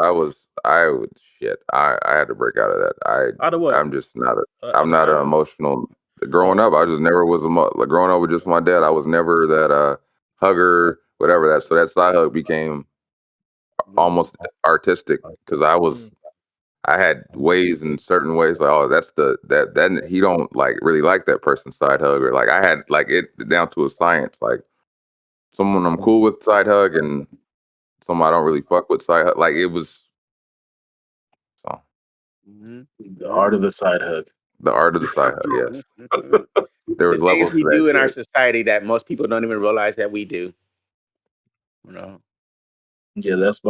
I had to break out of that. Out of what? I'm just not I'm not an emotional. Growing up, I just never was like growing up with just my dad. I was never that hugger, whatever that. So that side hug became almost artistic because I had ways in certain ways like, oh, that's that he don't like really like that person's side hug, or like I had like it down to a science. Like someone I'm cool with side hug and someone I don't really fuck with side hug. Like it was so The art of the side hug. the art of the side hug. Yes, there was The levels things we to do that in our shit. society that most people don't even realize that we do. Yeah, that's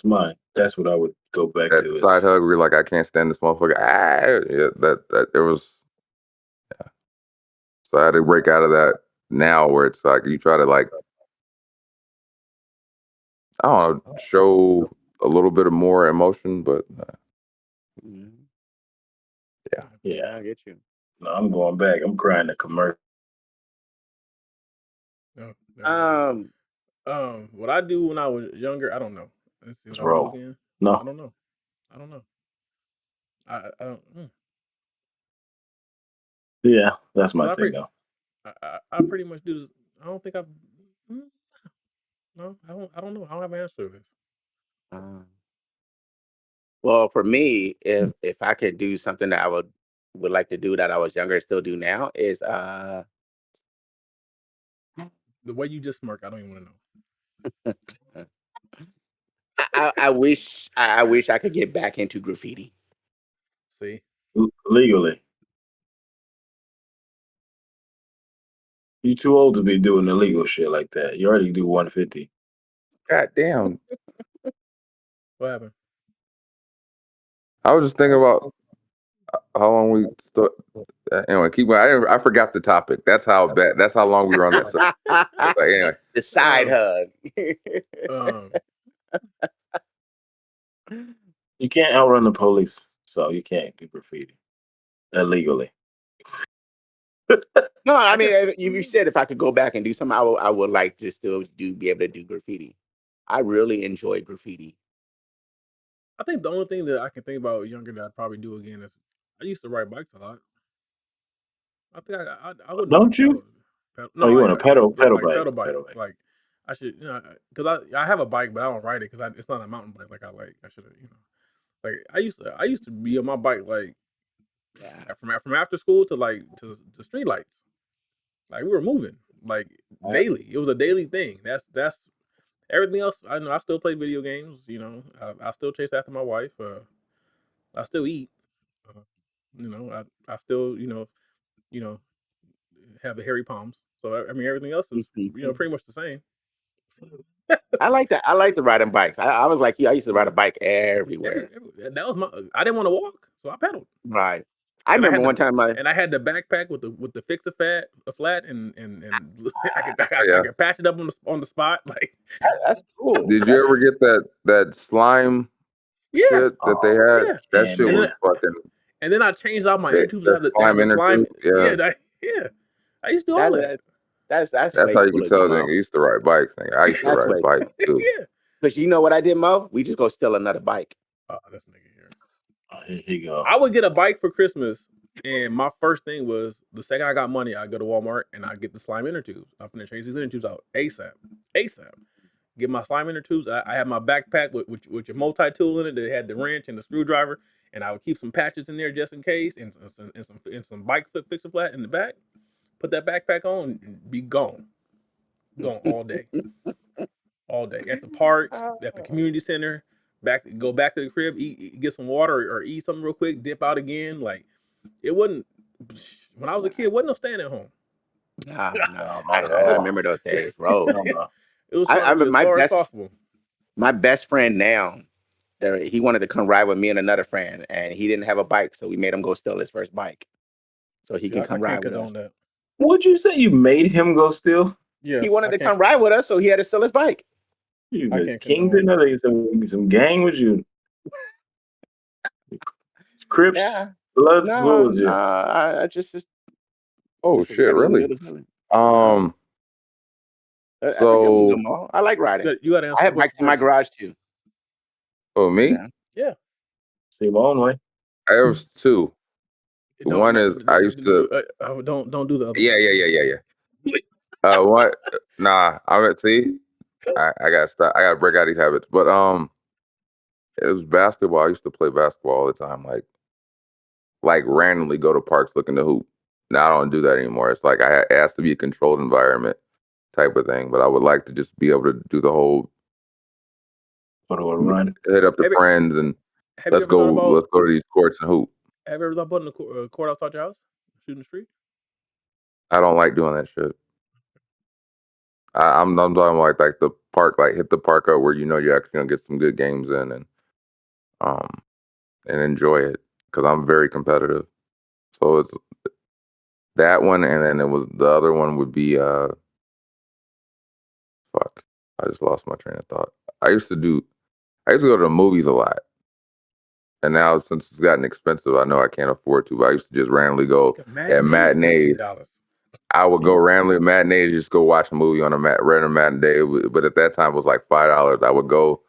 mine. That's what I would go back That to. side hug, we were like, I can't stand this motherfucker. Yeah, that there was. Yeah. So I had to break out of that now, where it's like you try to like, I don't know, show a little bit of more emotion, but Yeah, I get you. No, I'm going back. I'm crying the commercial. No. What I do when I was younger, I don't know. Let's see what I do Roll. again. No. I don't know. I don't. Yeah, that's my thing though. I pretty much do. I don't think I've. No, I don't know. I don't have an answer to this. Well, for me, if I could do something that I would like to do that I was younger and still do now is The way you just smirk, I don't even want to know. I wish I could get back into graffiti. See, Legally, you too old to be doing illegal shit like that. You already do 150. God damn. what happened? I was just thinking about how long we anyway, keep going. I forgot the topic. That's how bad. That's how long we were on that. Like, anyway, The side hug. You can't outrun the police, so you can't do graffiti illegally. No, I mean, you said if I could go back and do something, I would like to still be able to do graffiti. I really enjoy graffiti. I think the only thing that I can think about younger that I'd probably do again is I used to ride bikes a lot. I think I would. Don't you? No, you want a pedal like bike? pedal bike. Like I should, because I have a bike, but I don't ride it because it's not a mountain bike. Like I should have, like I used to be on my bike like from after school to like to street lights. Like we were moving like daily. It was a daily thing. That's everything else. I know I still play video games. I still chase after my wife. I still eat. I still have the hairy palms. So I mean everything else is pretty much the same. I like that. I like the riding bikes. I was like you. I used to ride a bike everywhere. That was I didn't want to walk, so I pedaled. Right. I remember one time I had the backpack with the fix a flat and I could patch it up on the spot. Like that's cool. Did you ever get that slime shit that they had? Yeah. That shit was fucking. And then I changed out my inner tubes to have the slime inner slime. tube. Yeah. Yeah. I used to do all that. That's That's way how you cool can of you, tell Mo. nigga used to ride bikes. Nigga. I used to That's ride way bikes too. Yeah. Because you know what I did, Mo? We just go steal another bike. Oh, this nigga here. Here you go. I would get a bike for Christmas, and my first thing was the second I got money, I go to Walmart and I get the slime inner tubes. I'm gonna change these inner tubes out ASAP. Get my slime inner tubes. I had my backpack with your multi tool in it that had the wrench and the screwdriver, and I would keep some patches in there just in case, and some bike fixer flat in the back. Put that backpack on, and be gone all day. All day at the park, at the community center. Go back to the crib, get some water or eat something real quick, dip out again. Like it wasn't when I was a kid. Wasn't no staying at home. Nah, no, Not at I all. remember those days, bro. It was I trying to be remember as far as possible. my best friend now. He wanted to come ride with me and another friend, and he didn't have a bike, so we made him go steal his first bike, so he can come I ride can't with us. condone that. What'd you say? You made him go steal? Yes, He wanted to come ride with us, so he had to steal his bike. You I the can't kingpin of it? Some gang with you? Crips, Yeah. Bloods, No, what was you? I just Oh just a shit, regular really? middle. That's a good one, So Mo. I like riding. You got to answer. I have bikes in my garage too. oh me? Yeah. See my own way. I have two. One is I used to. Don't do the other. Yeah. What? Nah, see. I gotta stop. I gotta break out these habits. But it was basketball. I used to play basketball all the time. Like randomly go to parks looking to hoop. Now I don't do that anymore. It's like it has to be a controlled environment type of thing. But I would like to just be able to do the whole Run. hit up the friends and let's go to these courts and hoop. Have you ever thought about putting a court outside your house, shooting the street? I don't like doing that shit. I'm talking like the park, like hit the park up where you know you're actually gonna get some good games in and enjoy it because I'm very competitive. So it's that one, and then it was the other one would be fuck. I just lost my train of thought. I used to go to the movies a lot, and now since it's gotten expensive, I know I can't afford to. But I used to just randomly go at matinees. I would go randomly at matinees, just go watch a movie on a random matinee. But at that time, it was like $5. I would go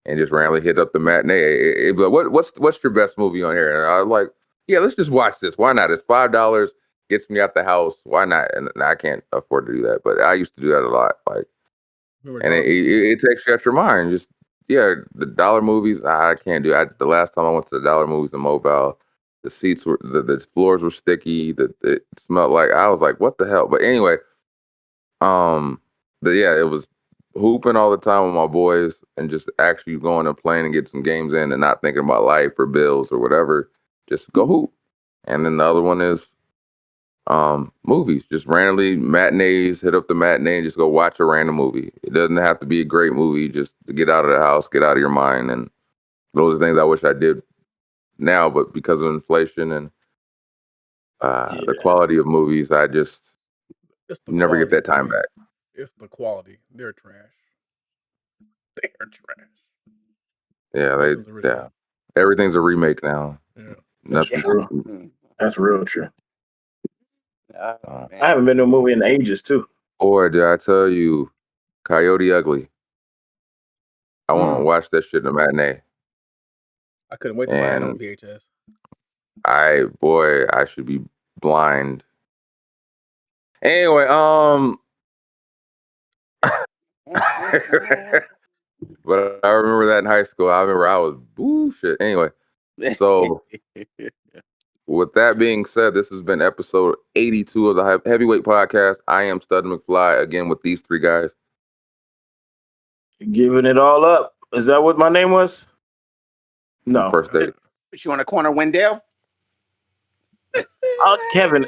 and just randomly hit up the matinee. It'd be like, what's your best movie on here? And I was like, yeah, let's just watch this. Why not? It's $5, gets me out the house. Why not? And I can't afford to do that, but I used to do that a lot. And it takes you out your mind. Just the dollar movies. I can't do. The last time I went to the dollar movies in Mobile, the seats were the floors were sticky. It smelled like I was like, what the hell? But anyway, it was hooping all the time with my boys and just actually going and playing and get some games in and not thinking about life or bills or whatever. Just go hoop. And then the other one is movies. Just randomly matinees, hit up the matinee and just go watch a random movie. It doesn't have to be a great movie, just to get out of the house, get out of your mind. And those are things I wish I did now, but because of inflation and the quality of movies, I just never get that time back. It's the quality. They're trash. They're trash. Yeah, everything's a remake now. Yeah. That's true. That's real true. I haven't been to a movie in ages too. Boy, did I tell you, Coyote Ugly. I want to watch that shit in the matinee. I couldn't wait to buy it on VHS. I should be blind. Anyway, but I remember that in high school. I remember I was bullshit. Anyway, so with that being said, this has been episode 82 of the Heavyweight Podcast. I am Stud McFly again with these three guys. Giving it all up. Is that what my name was? No. First date. Put you on the corner, Wendell. Kevin.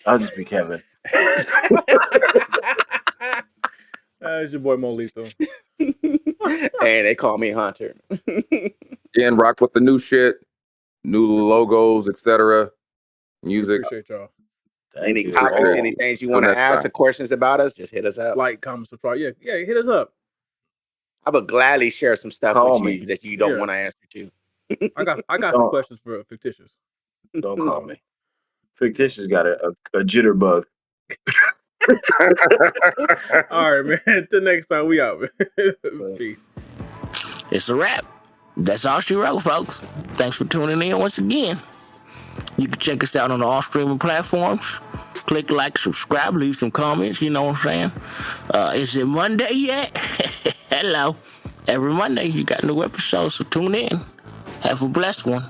I'll just be Kevin. It's your boy Molito. Hey, they call me Hunter. Again, rock with the new shit, new logos, etc. Music. Appreciate y'all. Any topics, any things you want to ask, or questions about us, just hit us up. Like, comment, subscribe. Yeah, hit us up. I would gladly share some stuff with you that you don't want to answer to. I got some questions for Fictitious. Don't call me. Fictitious got a jitterbug. All right, man. Till next time, we out, man. Peace. It's a wrap. That's all she wrote, folks. Thanks for tuning in once again. You can check us out on all streaming platforms. Click like, subscribe, leave some comments. You know what I'm saying? Is it Monday yet? Hello. Every Monday, you got new episodes, so tune in. Have a blessed one.